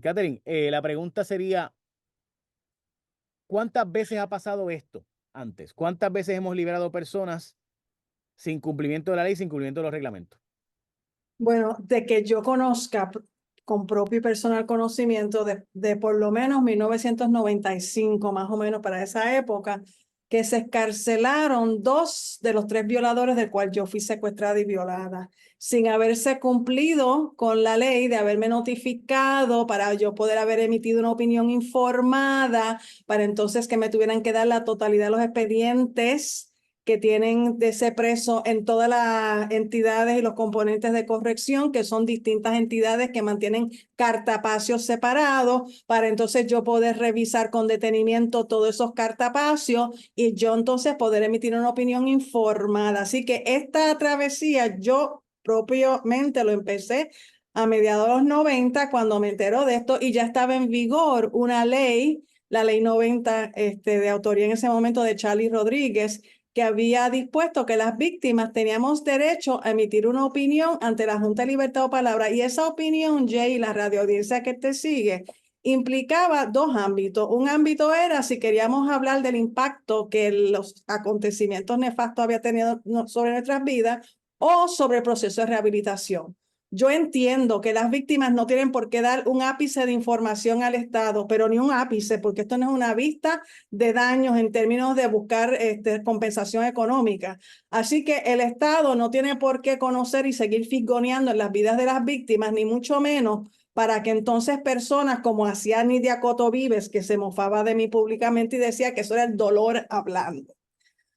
Catherine, la pregunta sería, ¿cuántas veces ha pasado esto antes? ¿Cuántas veces hemos liberado personas sin cumplimiento de la ley, sin cumplimiento de los reglamentos? Bueno, de que yo conozca con propio y personal conocimiento de por lo menos 1995, más o menos para esa época, que se escarcelaron 2 de los 3 violadores del cual yo fui secuestrada y violada, sin haberse cumplido con la ley de haberme notificado para yo poder haber emitido una opinión informada, para entonces que me tuvieran que dar la totalidad de los expedientes que tienen de ese preso en todas las entidades y los componentes de corrección, que son distintas entidades que mantienen cartapacios separados, para entonces yo poder revisar con detenimiento todos esos cartapacios y yo entonces poder emitir una opinión informada. Así que esta travesía yo propiamente lo empecé a mediados de los 90 cuando me entero de esto y ya estaba en vigor una ley, la ley 90 de autoría en ese momento de Charlie Rodríguez, que había dispuesto que las víctimas teníamos derecho a emitir una opinión ante la Junta de Libertad de Palabra. Y esa opinión, Jay, la radioaudiencia que te sigue, implicaba 2 ámbitos. Un ámbito era si queríamos hablar del impacto que los acontecimientos nefastos habían tenido sobre nuestras vidas o sobre el proceso de rehabilitación. Yo entiendo que las víctimas no tienen por qué dar un ápice de información al Estado, pero ni un ápice, porque esto no es una vista de daños en términos de buscar compensación económica. Así que el Estado no tiene por qué conocer y seguir fisgoneando en las vidas de las víctimas, ni mucho menos para que entonces personas como hacía Nidia Coto Vives, que se mofaba de mí públicamente y decía que eso era el dolor hablando.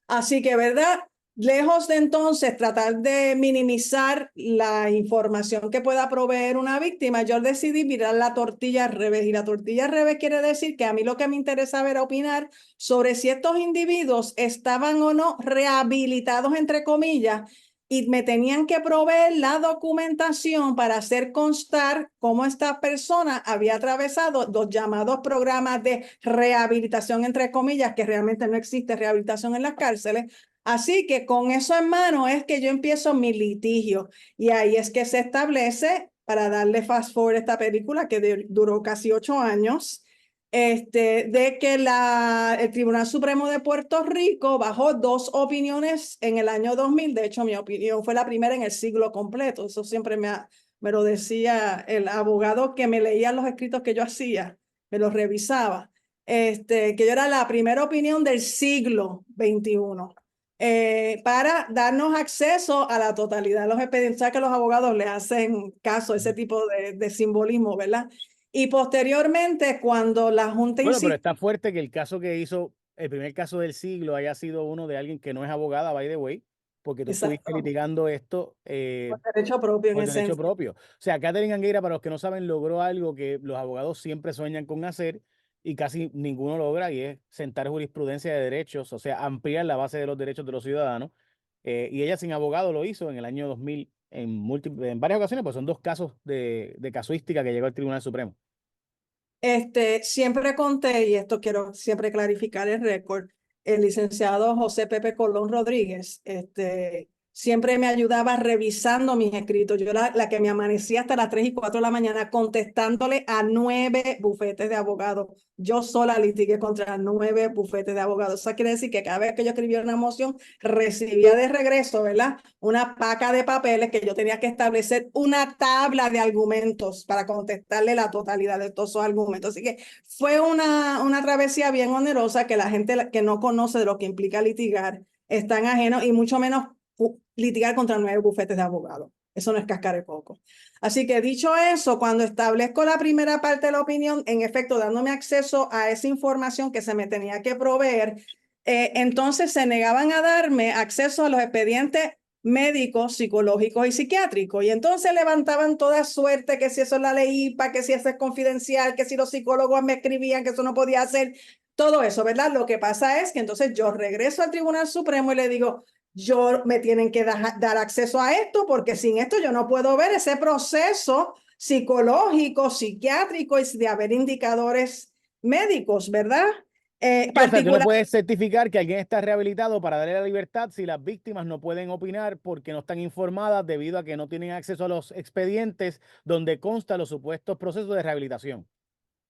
Así que, ¿verdad? Lejos de entonces tratar de minimizar la información que pueda proveer una víctima, yo decidí mirar la tortilla al revés. Y la tortilla al revés quiere decir que a mí lo que me interesa era opinar sobre si estos individuos estaban o no rehabilitados, entre comillas, y me tenían que proveer la documentación para hacer constar cómo esta persona había atravesado los llamados programas de rehabilitación, entre comillas, que realmente no existe rehabilitación en las cárceles. Así que con eso en mano es que yo empiezo mi litigio y ahí es que se establece, para darle fast forward a esta película que duró casi 8 años, de que el Tribunal Supremo de Puerto Rico bajó 2 opiniones en el año 2000. De hecho, mi opinión fue la primera en el siglo completo. Eso siempre me lo decía el abogado que me leía los escritos que yo hacía, me los revisaba, que yo era la primera opinión del siglo XXI. Para darnos acceso a la totalidad de los expedientes. O sea que los abogados le hacen caso a ese tipo de simbolismo, ¿verdad? Y posteriormente, cuando la Junta Bueno, pero insistió, está fuerte que el caso que hizo, el primer caso del siglo, haya sido uno de alguien que no es abogada, by the way, porque tú estuviste exacto, litigando esto por derecho propio en por derecho esencia. propio. O sea, Catherine Anguera, para los que no saben, logró algo que los abogados siempre sueñan con hacer y casi ninguno logra, y es sentar jurisprudencia de derechos, o sea, ampliar la base de los derechos de los ciudadanos. Y ella sin abogado lo hizo en el año 2000 en varias ocasiones, pues son 2 casos de casuística que llegó al Tribunal Supremo. Siempre conté, y esto quiero siempre clarificar el récord, el licenciado José Pepe Colón Rodríguez, siempre me ayudaba revisando mis escritos. Yo era la que me amanecía hasta las 3 y 4 de la mañana contestándole a 9 bufetes de abogados. Yo sola litigué contra 9 bufetes de abogados. Eso quiere decir que cada vez que yo escribía una moción, recibía de regreso, ¿verdad? Una paca de papeles que yo tenía que establecer una tabla de argumentos para contestarle la totalidad de todos esos argumentos. Así que fue una travesía bien onerosa que la gente que no conoce de lo que implica litigar están ajenos y mucho menos litigar contra 9 bufetes de abogados. Eso no es cascar el coco. Así que dicho eso, cuando establezco la primera parte de la opinión, en efecto, dándome acceso a esa información que se me tenía que proveer, entonces se negaban a darme acceso a los expedientes médicos, psicológicos y psiquiátricos. Y entonces levantaban toda suerte que si eso es la ley IPA, que si eso es confidencial, que si los psicólogos me escribían que eso no podía hacer, todo eso, ¿verdad? Lo que pasa es que entonces yo regreso al Tribunal Supremo y le digo, yo me tienen que dar acceso a esto porque sin esto yo no puedo ver ese proceso psicológico, psiquiátrico y de haber indicadores médicos, ¿verdad? Sí, o sea, tú no Particular. puedes certificar que alguien está rehabilitado para darle la libertad si las víctimas no pueden opinar porque no están informadas debido a que no tienen acceso a los expedientes donde constan los supuestos procesos de rehabilitación.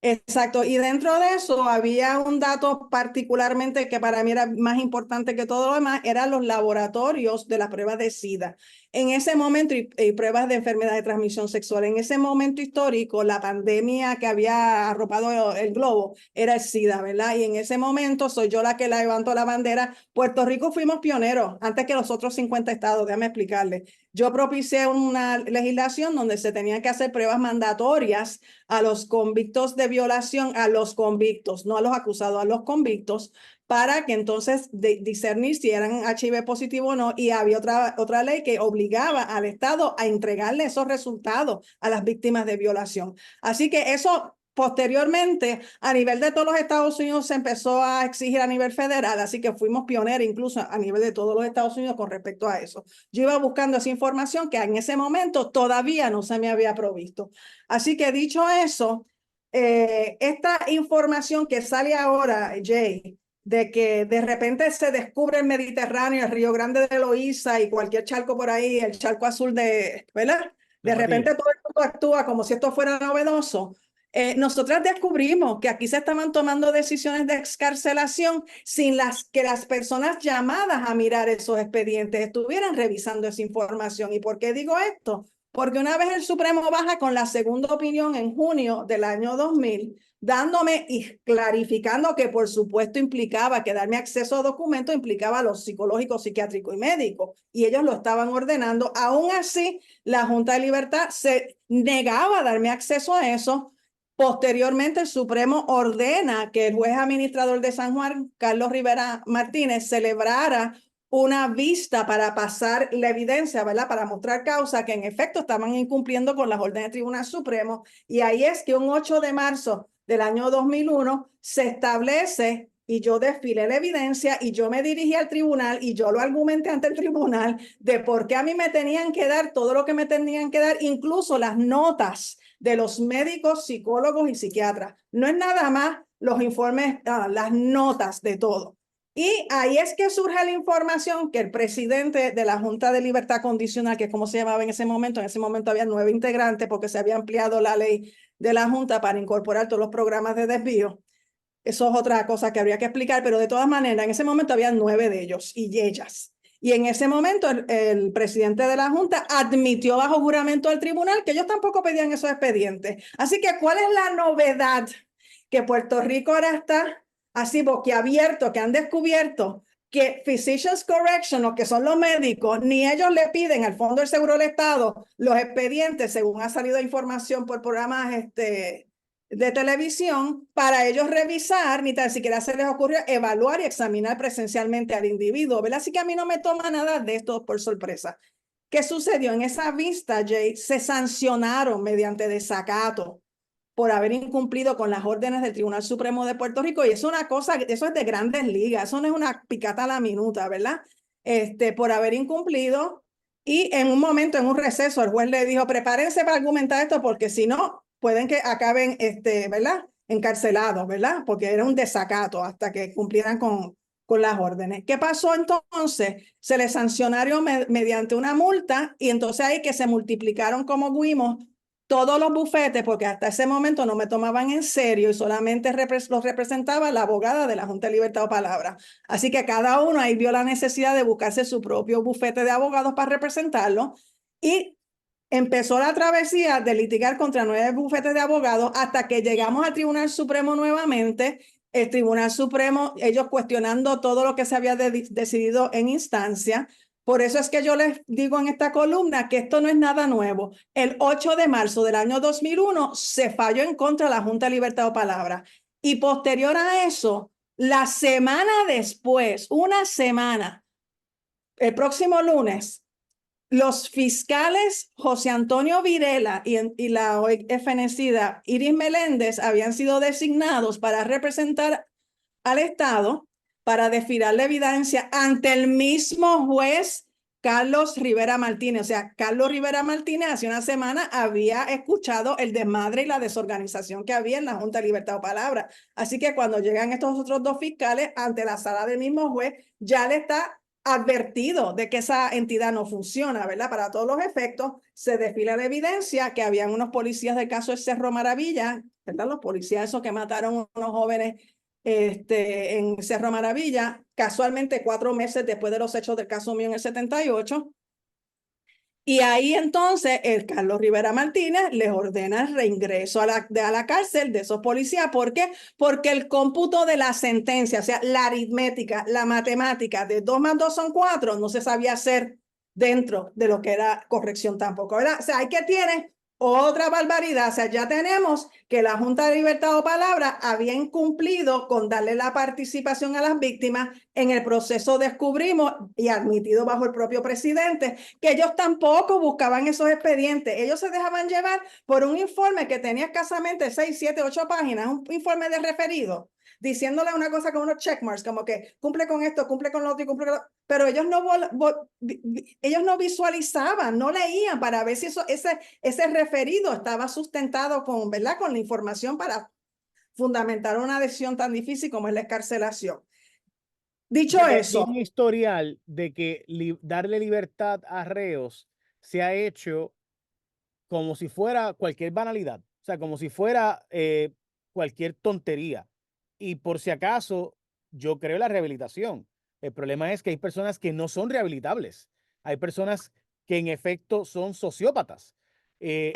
Exacto, y dentro de eso había un dato particularmente que para mí era más importante que todo lo demás, eran los laboratorios de las pruebas de SIDA. En ese momento, y pruebas de enfermedad de transmisión sexual, en ese momento histórico, la pandemia que había arropado el globo era el SIDA, ¿verdad? Y en ese momento soy yo la que la levantó la bandera. Puerto Rico fuimos pioneros, antes que los otros 50 estados, déjame explicarle. Yo propicié una legislación donde se tenían que hacer pruebas mandatorias a los convictos de violación, a los convictos, no a los acusados, a los convictos, para que entonces discernir si eran HIV positivo o no. Y había otra ley que obligaba al Estado a entregarle esos resultados a las víctimas de violación. Así que eso posteriormente, a nivel de todos los Estados Unidos, se empezó a exigir a nivel federal, así que fuimos pioneros incluso a nivel de todos los Estados Unidos con respecto a eso. Yo iba buscando esa información que en ese momento todavía no se me había provisto. Así que dicho eso, esta información que sale ahora, Jay, de que de repente se descubre el Mediterráneo, el Río Grande de Loíza y cualquier charco por ahí, el charco azul de, ¿verdad? De repente todo el mundo actúa como si esto fuera novedoso. Nosotras descubrimos que aquí se estaban tomando decisiones de excarcelación sin que las personas llamadas a mirar esos expedientes estuvieran revisando esa información. ¿Y por qué digo esto? Porque una vez el Supremo baja con la segunda opinión en junio del año 2000, dándome y clarificando que por supuesto implicaba que darme acceso a documentos implicaba los psicológicos, psiquiátricos y médicos, y ellos lo estaban ordenando. Aún así, la Junta de Libertad se negaba a darme acceso a eso. Posteriormente, el Supremo ordena que el juez administrador de San Juan, Carlos Rivera Martínez, celebrara una vista para pasar la evidencia, ¿verdad? Para mostrar causa que en efecto estaban incumpliendo con las órdenes del Tribunal Supremo. Y ahí es que un 8 de marzo del año 2001 se establece y yo desfilé la evidencia y yo me dirigí al tribunal y yo lo argumenté ante el tribunal de por qué a mí me tenían que dar todo lo que me tenían que dar, incluso las notas de los médicos, psicólogos y psiquiatras. No es nada más los informes, las notas de todo. Y ahí es que surge la información que el presidente de la Junta de Libertad Condicional, que es como se llamaba en ese momento había 9 integrantes porque se había ampliado la ley de la Junta para incorporar todos los programas de desvío. Eso es otra cosa que habría que explicar, pero de todas maneras, en ese momento había 9 de ellos y ellas. Y en ese momento el presidente de la Junta admitió bajo juramento al tribunal que ellos tampoco pedían esos expedientes. Así que, ¿cuál es la novedad? Que Puerto Rico ahora está así boquiabierto, que han descubierto que Physicians Correction, o que son los médicos, ni ellos le piden al Fondo del Seguro del Estado los expedientes, según ha salido información por programas de televisión, para ellos revisar, ni tan siquiera se les ocurrió evaluar y examinar presencialmente al individuo, ¿verdad? Así que a mí no me toma nada de esto por sorpresa. ¿Qué sucedió? En esa vista, Jay, se sancionaron mediante desacato por haber incumplido con las órdenes del Tribunal Supremo de Puerto Rico, y es una cosa, eso es de grandes ligas, eso no es una picata a la minuta, ¿verdad? Por haber incumplido, y en un momento, en un receso, el juez le dijo, prepárense para argumentar esto, porque si no, pueden que acaben, ¿verdad? Encarcelados, ¿verdad? Porque era un desacato hasta que cumplieran con las órdenes. ¿Qué pasó entonces? Se les sancionaron mediante una multa, y entonces ahí que se multiplicaron, como vimos, todos los bufetes, porque hasta ese momento no me tomaban en serio y solamente los representaba la abogada de la Junta de Libertad o Palabra. Así que cada uno ahí vio la necesidad de buscarse su propio bufete de abogados para representarlo, y empezó la travesía de litigar contra 9 bufetes de abogados hasta que llegamos al Tribunal Supremo nuevamente. El Tribunal Supremo, ellos cuestionando todo lo que se había decidido en instancia. Por eso es que yo les digo en esta columna que esto no es nada nuevo. El 8 de marzo del año 2001 se falló en contra de la Junta de Libertad o Palabra. Y posterior a eso, la semana después, una semana, el próximo lunes, los fiscales José Antonio Virela y la hoy fenecida Iris Meléndez habían sido designados para representar al Estado para desfilar la evidencia ante el mismo juez Carlos Rivera Martínez. O sea, Carlos Rivera Martínez hace una semana había escuchado el desmadre y la desorganización que había en la Junta de Libertad o Palabra. Así que cuando llegan estos otros 2 fiscales ante la sala del mismo juez, ya le está advertido de que esa entidad no funciona, ¿verdad? Para todos los efectos, se desfila la evidencia que habían unos policías del caso de Cerro Maravilla, ¿verdad? Los policías esos que mataron a unos jóvenes en Cerro Maravilla, casualmente 4 meses después de los hechos del caso mío en el 78. Y ahí entonces el Carlos Rivera Martínez les ordena el reingreso a la cárcel de esos policías. ¿Por qué? Porque el cómputo de la sentencia, o sea, la aritmética, la matemática de 2 más 2 son 4, no se sabía hacer dentro de lo que era corrección tampoco, ¿verdad? O sea, hay que tiene otra barbaridad. O sea, ya tenemos que la Junta de Libertad o Palabra había incumplido con darle la participación a las víctimas. En el proceso descubrimos, y admitido bajo el propio presidente, que ellos tampoco buscaban esos expedientes. Ellos se dejaban llevar por un informe que tenía escasamente 6, 7, 8 páginas, un informe de referido, diciéndole una cosa con unos checkmarks, como que cumple con esto, cumple con lo otro y cumple con lo otro. Pero ellos no visualizaban, no leían para ver si ese referido estaba sustentado con, ¿verdad? Con la información para fundamentar una decisión tan difícil como es la excarcelación. Dicho Aquí hay eso, un historial de que darle libertad a reos se ha hecho como si fuera cualquier banalidad, o sea, como si fuera cualquier tontería. Y por si acaso, yo creo en la rehabilitación. El problema es que hay personas que no son rehabilitables. Hay personas que en efecto son sociópatas. eh,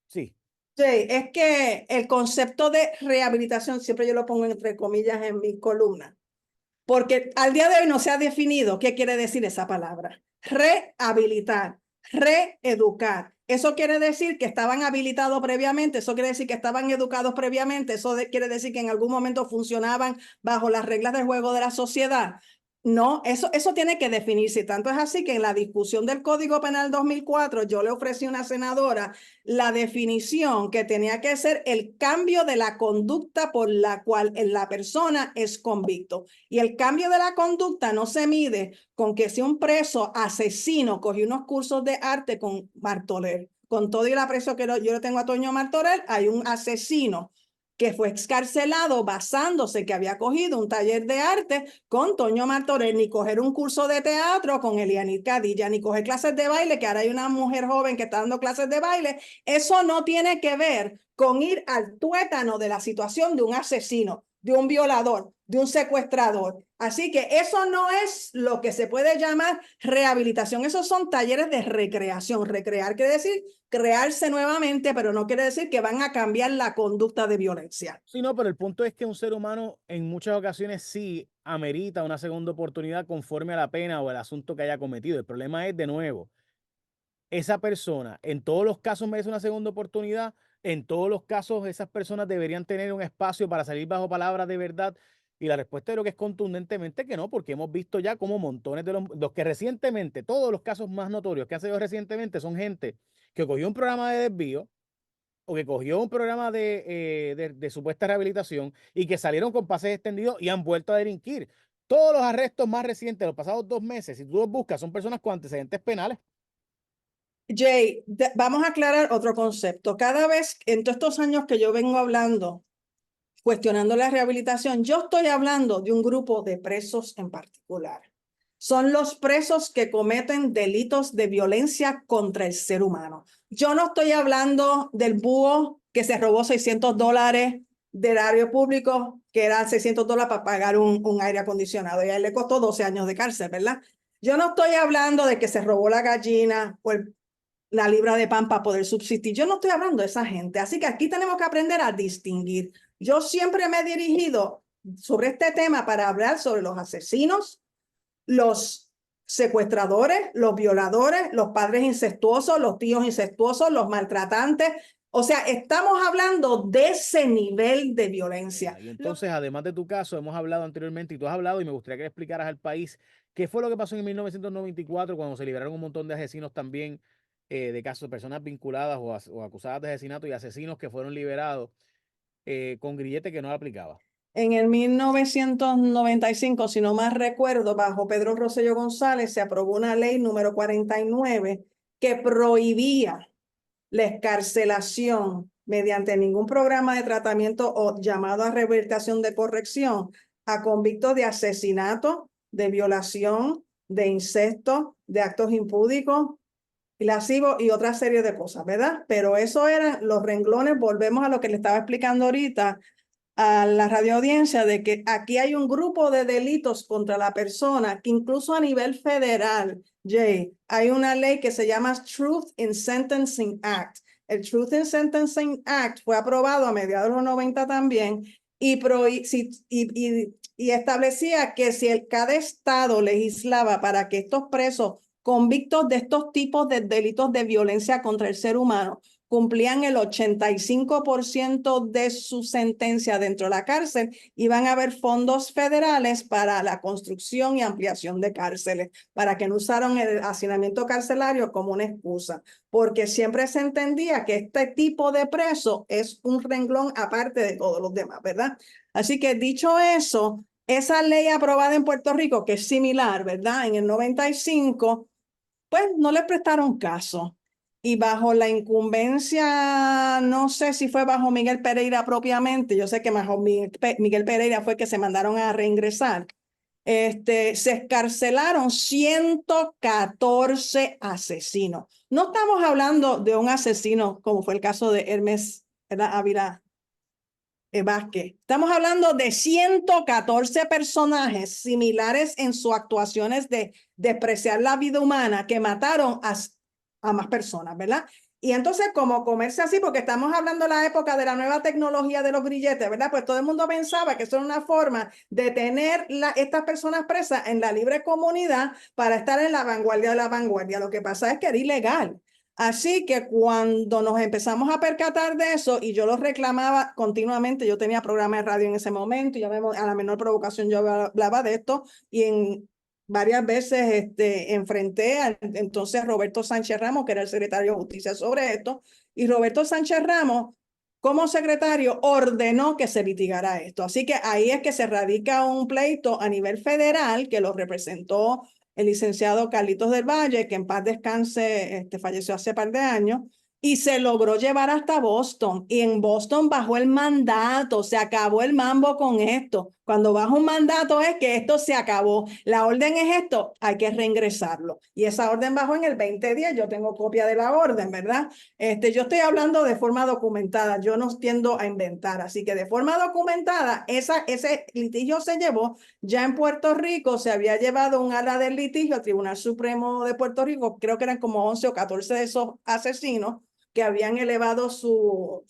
Sí, sí, es que el concepto de rehabilitación, siempre yo lo pongo entre comillas en mi columna, porque al día de hoy no se ha definido qué quiere decir esa palabra. Rehabilitar, reeducar. Eso quiere decir que estaban habilitados previamente, eso quiere decir que estaban educados previamente, eso quiere decir que en algún momento funcionaban bajo las reglas del juego de la sociedad. No, eso tiene que definirse. Tanto es así que en la discusión del Código Penal 2004, yo le ofrecí a una senadora la definición que tenía que ser el cambio de la conducta por la cual la persona es convicto. Y el cambio de la conducta no se mide con que si un preso asesino cogió unos cursos de arte con Martorell. Con todo el aprecio que yo le tengo a Toño Martorell, hay un asesino que fue excarcelado basándose que había cogido un taller de arte con Toño Martorell, ni coger un curso de teatro con Elianit Cadilla, ni coger clases de baile, que ahora hay una mujer joven que está dando clases de baile. Eso no tiene que ver con ir al tuétano de la situación de un asesino, de un violador, de un secuestrador. Así que eso no es lo que se puede llamar rehabilitación. Esos son talleres de recreación. Recrear quiere decir crearse nuevamente, pero no quiere decir que van a cambiar la conducta de violencia. sí, no, pero el punto es que un ser humano en muchas ocasiones sí amerita una segunda oportunidad conforme a la pena o el asunto que haya cometido. El problema es, de nuevo, esa persona en todos los casos merece una segunda oportunidad. En todos los casos esas personas deberían tener un espacio para salir bajo palabras de verdad. Y la respuesta de lo que es contundentemente que no, porque hemos visto ya como montones de los que recientemente, todos los casos más notorios que han salido recientemente son gente que cogió un programa de desvío o que cogió un programa de supuesta rehabilitación y que salieron con pases extendidos y han vuelto a delinquir. Todos los arrestos más recientes de los pasados 2 meses, si tú los buscas, son personas con antecedentes penales. Jay, vamos a aclarar otro concepto. Cada vez, en todos estos años que yo vengo hablando, cuestionando la rehabilitación, yo estoy hablando de un grupo de presos en particular. Son los presos que cometen delitos de violencia contra el ser humano. Yo no estoy hablando del búho que se robó $600 del erario público, que eran $600 para pagar un aire acondicionado, y a él le costó 12 años de cárcel, ¿verdad? Yo no estoy hablando de que se robó la gallina o la libra de pan para poder subsistir. Yo no estoy hablando de esa gente. Así que aquí tenemos que aprender a distinguir. Yo siempre me he dirigido sobre este tema para hablar sobre los asesinos, los secuestradores, los violadores, los padres incestuosos, los tíos incestuosos, los maltratantes. O sea, estamos hablando de ese nivel de violencia. Y entonces, además de tu caso, hemos hablado anteriormente y tú has hablado y me gustaría que le explicaras al país qué fue lo que pasó en 1994 cuando se liberaron un montón de asesinos también de casos de personas vinculadas o acusadas de asesinato y asesinos que fueron liberados con grillete que no le aplicaba. En el 1995, si no más recuerdo, bajo Pedro Rosselló González, se aprobó una ley número 49 que prohibía la excarcelación mediante ningún programa de tratamiento o llamado a rehabilitación de corrección a convictos de asesinato, de violación, de incesto, de actos impúdicos y lascivos y otra serie de cosas, ¿verdad? Pero eso eran los renglones, volvemos a lo que le estaba explicando ahorita a la radioaudiencia, de que aquí hay un grupo de delitos contra la persona, que incluso a nivel federal, Jay, hay una ley que se llama Truth in Sentencing Act. El Truth in Sentencing Act fue aprobado a mediados de los 90 también y establecía que si cada estado legislaba para que estos presos convictos de estos tipos de delitos de violencia contra el ser humano cumplían el 85% de su sentencia dentro de la cárcel, iban a haber fondos federales para la construcción y ampliación de cárceles, para que no usaran el hacinamiento carcelario como una excusa, porque siempre se entendía que este tipo de preso es un renglón aparte de todos los demás, ¿verdad? Así que dicho eso, esa ley aprobada en Puerto Rico, que es similar, ¿verdad? En el 95, pues no le prestaron caso. Y bajo la incumbencia, no sé si fue bajo Miguel Pereira propiamente, yo sé que bajo Miguel Pereira fue que se mandaron a reingresar. Se escarcelaron 114 asesinos. No estamos hablando de un asesino como fue el caso de Hermes Ávila Vázquez. Estamos hablando de 114 personajes similares en sus actuaciones de despreciar la vida humana que mataron a más personas, ¿verdad? Y entonces, como comerse así, porque estamos hablando de la época de la nueva tecnología de los grilletes, ¿verdad? Pues todo el mundo pensaba que eso era una forma de tener estas personas presas en la libre comunidad para estar en la vanguardia de la vanguardia. Lo que pasa es que era ilegal. Así que cuando nos empezamos a percatar de eso, y yo lo reclamaba continuamente, yo tenía programa de radio en ese momento, y a la menor provocación yo hablaba de esto, y varias veces enfrenté a entonces Roberto Sánchez Ramos, que era el secretario de Justicia, sobre esto, y Roberto Sánchez Ramos, como secretario, ordenó que se litigara esto. Así que ahí es que se radica un pleito a nivel federal que lo representó el licenciado Carlitos del Valle, que en paz descanse, falleció hace par de años, y se logró llevar hasta Boston. Y en Boston bajó el mandato, se acabó el mambo con esto. Cuando baja un mandato es que esto se acabó. La orden es esto, hay que reingresarlo. Y esa orden bajó en el 2010, yo tengo copia de la orden, ¿verdad? Yo estoy hablando de forma documentada, yo no tiendo a inventar, así que de forma documentada, ese litigio se llevó. Ya en Puerto Rico se había llevado un ala del litigio al Tribunal Supremo de Puerto Rico, creo que eran como 11 o 14 de esos asesinos que habían elevado su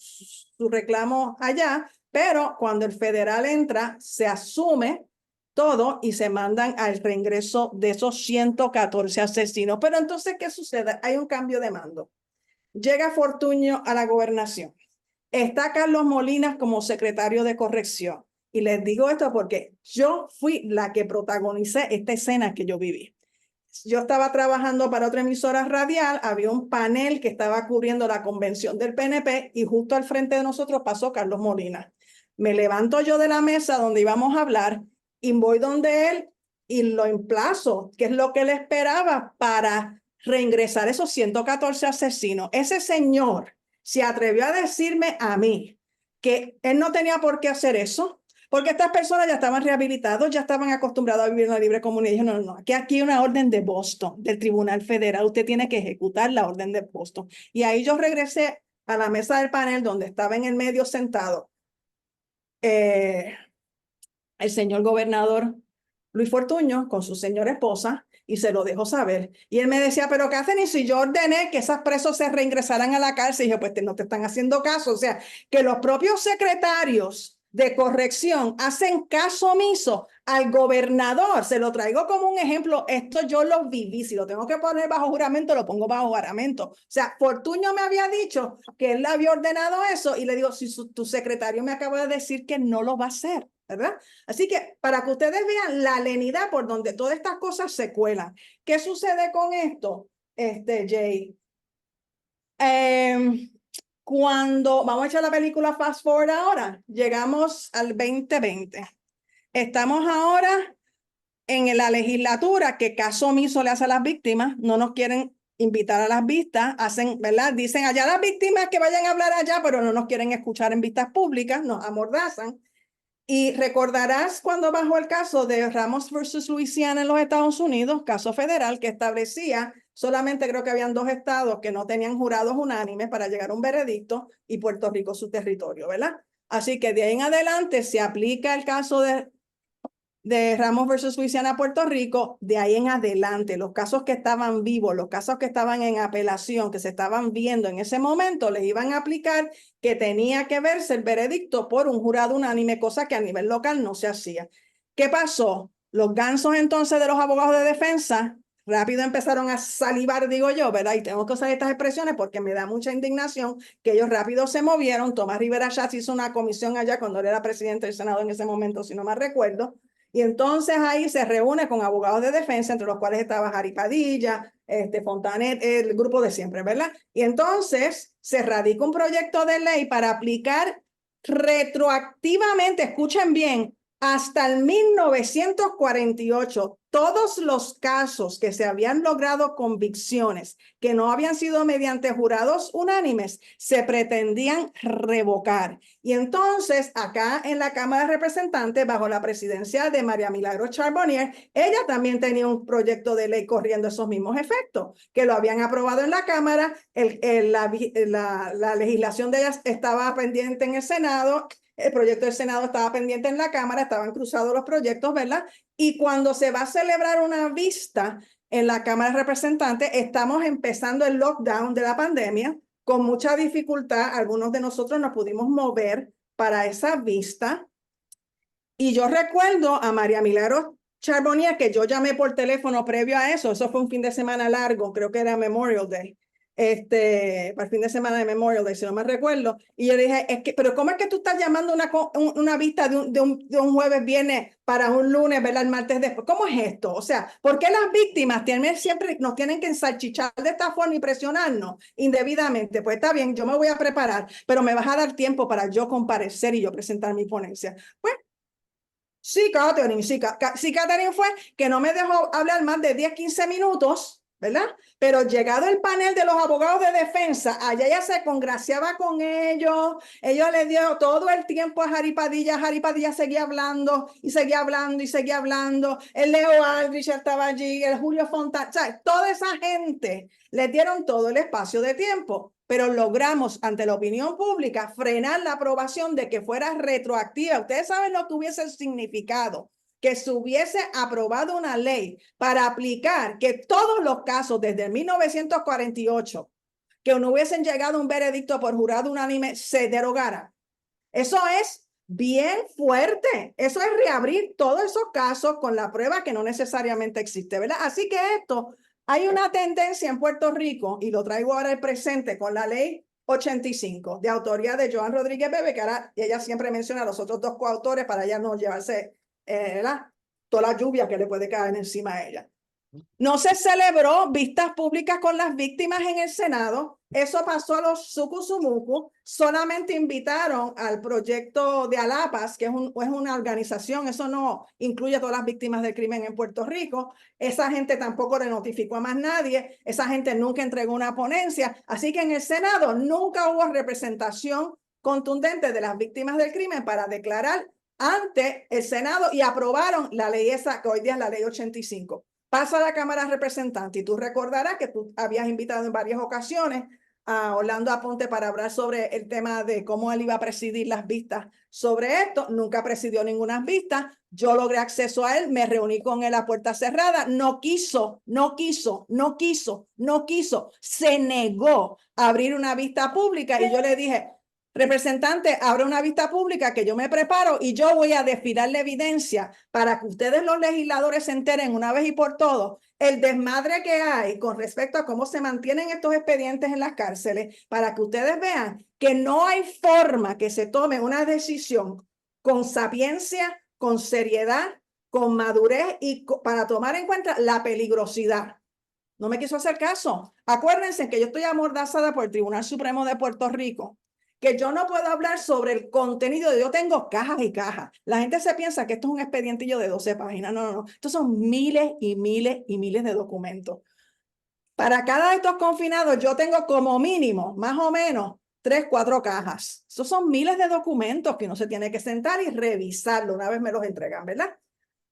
reclamo allá, pero cuando el federal entra, se asume todo y se mandan al reingreso de esos 114 asesinos. Pero entonces, ¿qué sucede? Hay un cambio de mando. Llega Fortuño a la gobernación. Está Carlos Molinas como secretario de corrección. Y les digo esto porque yo fui la que protagonicé esta escena que yo viví. Yo estaba trabajando para otra emisora radial, había un panel que estaba cubriendo la convención del PNP y justo al frente de nosotros pasó Carlos Molinas. Me levanto yo de la mesa donde íbamos a hablar y voy donde él y lo emplazo, que es lo que él esperaba para reingresar esos 114 asesinos. Ese señor se atrevió a decirme a mí que él no tenía por qué hacer eso, porque estas personas ya estaban rehabilitados, ya estaban acostumbrados a vivir en la libre comunidad. Y dije, no, no, no, aquí hay una orden de Boston, del Tribunal Federal, usted tiene que ejecutar la orden de Boston. Y ahí yo regresé a la mesa del panel donde estaba en el medio sentado el señor gobernador Luis Fortuño con su señora esposa y se lo dejó saber. Y él me decía, pero ¿qué hacen? Y si yo ordené que esos presos se reingresaran a la cárcel, y dije, pues no te están haciendo caso. O sea, que los propios secretarios de corrección hacen caso omiso al gobernador. Se lo traigo como un ejemplo. Esto yo lo viví. Si lo tengo que poner bajo juramento, lo pongo bajo juramento. O sea, Fortuño me había dicho que él había ordenado eso y le digo, si tu secretario me acaba de decir que no lo va a hacer, ¿verdad? Así que para que ustedes vean la lenidad por donde todas estas cosas se cuelan. ¿Qué sucede con esto, Jay? Cuando vamos a echar la película Fast Forward ahora, llegamos al 2020. Estamos ahora en la legislatura que caso omiso le hace a las víctimas, no nos quieren invitar a las vistas, hacen, ¿verdad? Dicen allá las víctimas que vayan a hablar allá, pero no nos quieren escuchar en vistas públicas, nos amordazan. Y recordarás cuando bajó el caso de Ramos versus Luisiana en los Estados Unidos, caso federal que establecía solamente creo que habían 2 estados que no tenían jurados unánimes para llegar a un veredicto y Puerto Rico su territorio, ¿verdad? Así que de ahí en adelante se aplica el caso de Ramos versus Luisiana, Puerto Rico, de ahí en adelante, los casos que estaban vivos, los casos que estaban en apelación, que se estaban viendo en ese momento, les iban a aplicar que tenía que verse el veredicto por un jurado unánime, cosa que a nivel local no se hacía. ¿Qué pasó? Los gansos entonces de los abogados de defensa rápido empezaron a salivar, digo yo, ¿verdad? Y tengo que usar estas expresiones porque me da mucha indignación que ellos rápido se movieron. Tomás Rivera Schatz hizo una comisión allá cuando él era presidente del Senado en ese momento, si no me recuerdo, y entonces ahí se reúne con abogados de defensa, entre los cuales estaba Jari Padilla, Fontanet, el grupo de siempre, ¿verdad? Y entonces se radica un proyecto de ley para aplicar retroactivamente, escuchen bien, hasta el 1948, todos los casos que se habían logrado convicciones que no habían sido mediante jurados unánimes, se pretendían revocar. Y entonces, acá en la Cámara de Representantes, bajo la presidencia de María Milagros Charbonnier, ella también tenía un proyecto de ley corriendo esos mismos efectos, que lo habían aprobado en la Cámara, la legislación de ella estaba pendiente en el Senado, el proyecto del Senado estaba pendiente en la Cámara, estaban cruzados los proyectos, ¿verdad? Y cuando se va a celebrar una vista en la Cámara de Representantes, estamos empezando el lockdown de la pandemia, con mucha dificultad, algunos de nosotros nos pudimos mover para esa vista. Y yo recuerdo a María Milagros Charbonnier, que yo llamé por teléfono previo a eso fue un fin de semana largo, creo que era Memorial Day, para el fin de semana de Memorial Day, si no me recuerdo, y yo le dije, pero ¿cómo es que tú estás llamando una vista de un jueves, viernes para un lunes, ¿verdad? El martes después? ¿Cómo es esto? O sea, ¿por qué las víctimas siempre nos tienen que ensalchichar de esta forma y presionarnos indebidamente? Pues está bien, yo me voy a preparar, pero me vas a dar tiempo para yo comparecer y yo presentar mi ponencia. Pues sí, Catherine, sí, Catherine fue que no me dejó hablar más de 10, 15 minutos, ¿verdad? Pero llegado el panel de los abogados de defensa, allá ella se congraciaba con ellos le dio todo el tiempo a Jari Padilla seguía hablando y seguía hablando y seguía hablando, el Leo Aldrich estaba allí, el Julio Fontana, o sea, toda esa gente le dieron todo el espacio de tiempo, pero logramos ante la opinión pública frenar la aprobación de que fuera retroactiva. Ustedes saben lo que hubiese significado que se hubiese aprobado una ley para aplicar que todos los casos desde 1948 que no hubiesen llegado a un veredicto por jurado unánime se derogara. Eso es bien fuerte. Eso es reabrir todos esos casos con la prueba que no necesariamente existe, ¿verdad? Así que hay una tendencia en Puerto Rico, y lo traigo ahora al presente con la ley 85, de autoría de Joan Rodríguez Bebe, que ahora ella siempre menciona a los otros 2 coautores para ya no llevarse toda la lluvia que le puede caer encima a ella. No se celebró vistas públicas con las víctimas en el Senado. Eso pasó a los Sucusumucu. Solamente invitaron al proyecto de Alapas, que es una organización. Eso no incluye a todas las víctimas del crimen en Puerto Rico. Esa gente tampoco le notificó a más nadie. Esa gente nunca entregó una ponencia. Así que en el Senado nunca hubo representación contundente de las víctimas del crimen para declarar ante el Senado, y aprobaron la ley esa que hoy día es la ley 85. Pasa a la Cámara de Representantes y tú recordarás que tú habías invitado en varias ocasiones a Orlando Aponte para hablar sobre el tema de cómo él iba a presidir las vistas sobre esto. Nunca presidió ninguna vista. Yo logré acceso a él, me reuní con él a puerta cerrada. No quiso. Se negó a abrir una vista pública y yo le dije, representante, abre una vista pública que yo me preparo y yo voy a desfilar la evidencia para que ustedes los legisladores se enteren una vez y por todos el desmadre que hay con respecto a cómo se mantienen estos expedientes en las cárceles, para que ustedes vean que no hay forma que se tome una decisión con sapiencia, con seriedad, con madurez y para tomar en cuenta la peligrosidad. No me quiso hacer caso. Acuérdense que yo estoy amordazada por el Tribunal Supremo de Puerto Rico, que yo no puedo hablar sobre el contenido. Yo tengo cajas y cajas. La gente se piensa que esto es un expedientillo de 12 páginas. No. Estos son miles y miles y miles de documentos. Para cada de estos confinados yo tengo como mínimo, más o menos, 3, 4 cajas. Esos son miles de documentos que uno se tiene que sentar y revisarlo una vez me los entregan, ¿verdad?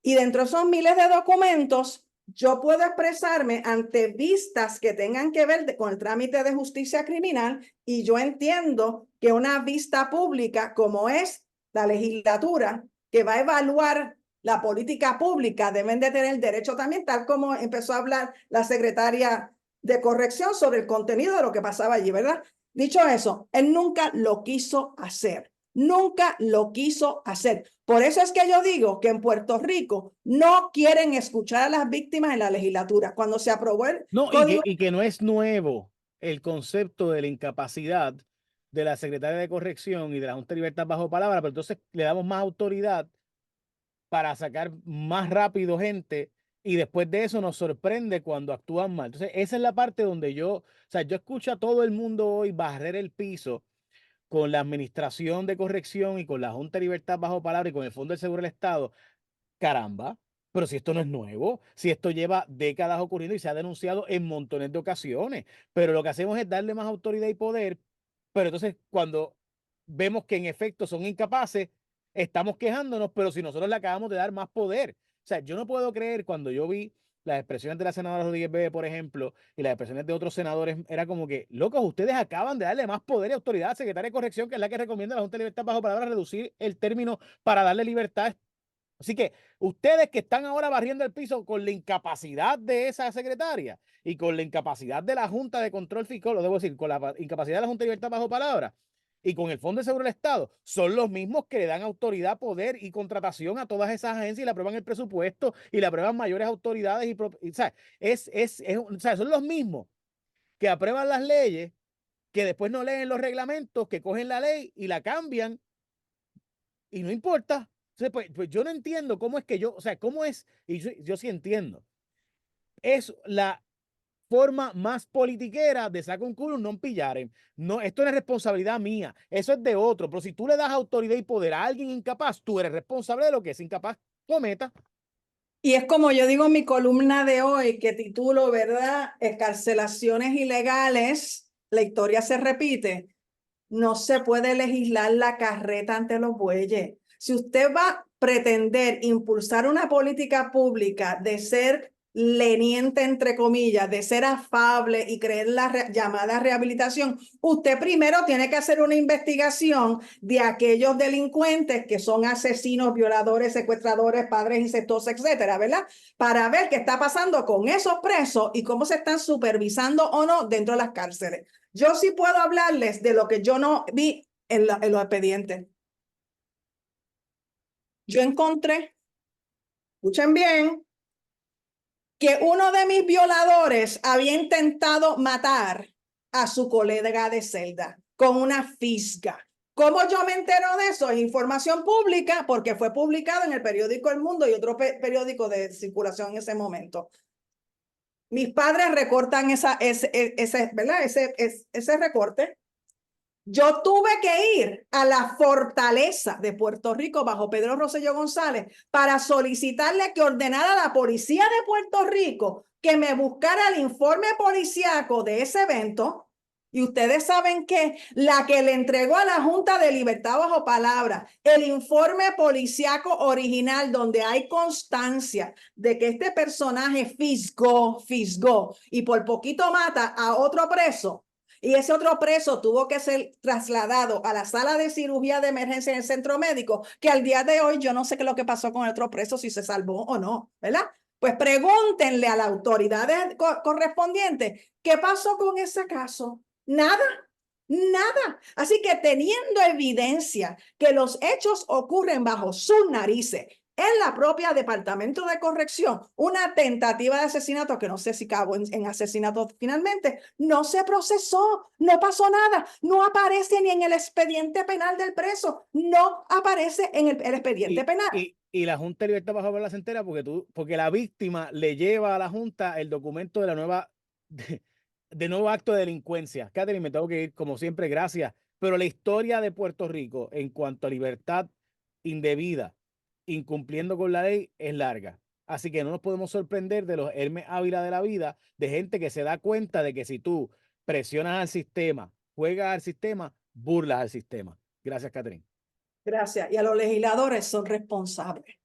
Y dentro de esos miles de documentos, yo puedo expresarme ante vistas que tengan que ver con el trámite de justicia criminal y yo entiendo que una vista pública como es la legislatura que va a evaluar la política pública deben de tener el derecho también, tal como empezó a hablar la secretaria de corrección sobre el contenido de lo que pasaba allí, ¿verdad? Dicho eso, él nunca lo quiso hacer. Nunca lo quiso hacer. Por eso es que yo digo que en Puerto Rico no quieren escuchar a las víctimas en la legislatura. Cuando se aprobó el No, código. y que no es nuevo el concepto de la incapacidad de la secretaria de corrección y de la Junta de Libertad bajo palabra, pero entonces le damos más autoridad para sacar más rápido gente y después de eso nos sorprende cuando actúan mal. Entonces, esa es la parte donde o sea, yo escucho a todo el mundo hoy barrer el piso con la Administración de Corrección y con la Junta de Libertad bajo palabra y con el Fondo del Seguro del Estado. Caramba, pero si esto no es nuevo, si esto lleva décadas ocurriendo y se ha denunciado en montones de ocasiones, pero lo que hacemos es darle más autoridad y poder, pero entonces cuando vemos que en efecto son incapaces, estamos quejándonos, pero si nosotros le acabamos de dar más poder. O sea, yo no puedo creer cuando yo vi las expresiones de la senadora Rodríguez Bebe, por ejemplo, y las expresiones de otros senadores, era como que, locos, ustedes acaban de darle más poder y autoridad a la secretaria de Corrección, que es la que recomienda a la Junta de Libertad bajo palabra reducir el término para darle libertad. Así que ustedes que están ahora barriendo el piso con la incapacidad de esa secretaria y con la incapacidad de la Junta de Control Fiscal, lo debo decir, con la incapacidad de la Junta de Libertad bajo palabra y con el Fondo de Seguro del Estado, son los mismos que le dan autoridad, poder y contratación a todas esas agencias y le aprueban el presupuesto y le aprueban mayores autoridades. O sea, o sea, son los mismos que aprueban las leyes, que después no leen los reglamentos, que cogen la ley y la cambian y no importa. Entonces, pues yo no entiendo cómo es que o sea, cómo es, y yo sí entiendo, es la forma más politiquera de sacar un culo no pillaren. No, esto no es responsabilidad mía, eso es de otro, pero si tú le das autoridad y poder a alguien incapaz, tú eres responsable de lo que ese incapaz cometa. Y es como yo digo en mi columna de hoy, que titulo, ¿verdad? Escarcelaciones ilegales, la historia se repite. No se puede legislar la carreta ante los bueyes. Si usted va a pretender impulsar una política pública de ser leniente, entre comillas, de ser afable y creer la llamada rehabilitación, usted primero tiene que hacer una investigación de aquellos delincuentes que son asesinos, violadores, secuestradores, padres incestuosos, etcétera, ¿verdad? Para ver qué está pasando con esos presos y cómo se están supervisando o no dentro de las cárceles. Yo sí puedo hablarles de lo que yo no vi en los expedientes. Yo encontré, escuchen bien, que uno de mis violadores había intentado matar a su colega de celda con una fisga. ¿Cómo yo me entero de eso? Es información pública porque fue publicado en el periódico El Mundo y otro periódico de circulación en ese momento. Mis padres recortan ¿verdad? ese recorte. Yo tuve que ir a la fortaleza de Puerto Rico bajo Pedro Rosselló González para solicitarle que ordenara a la policía de Puerto Rico que me buscara el informe policíaco de ese evento. Y ustedes saben que la que le entregó a la Junta de Libertad bajo palabra el informe policíaco original donde hay constancia de que este personaje fisgó y por poquito mata a otro preso. Y ese otro preso tuvo que ser trasladado a la sala de cirugía de emergencia en el centro médico, que al día de hoy yo no sé qué es lo que pasó con el otro preso, si se salvó o no, ¿verdad? Pues pregúntenle a la autoridad correspondiente, ¿qué pasó con ese caso? Nada, nada. Así que teniendo evidencia que los hechos ocurren bajo sus narices, en la propia Departamento de Corrección, una tentativa de asesinato que no sé si acabó en asesinato finalmente, no se procesó, no pasó nada, no aparece ni en el expediente penal del preso, no aparece en el expediente penal. Y la Junta de Libertad bajo palabra se entera porque la víctima le lleva a la Junta el documento de la nueva, de nuevo acto de delincuencia. Catherine, me tengo que ir, como siempre, gracias. Pero la historia de Puerto Rico en cuanto a libertad indebida, incumpliendo con la ley, es larga. Así que no nos podemos sorprender de los Hermes Ávila de la vida, de gente que se da cuenta de que si tú presionas al sistema, juegas al sistema, burlas al sistema. Gracias, Catherine. Gracias. Y a los legisladores son responsables.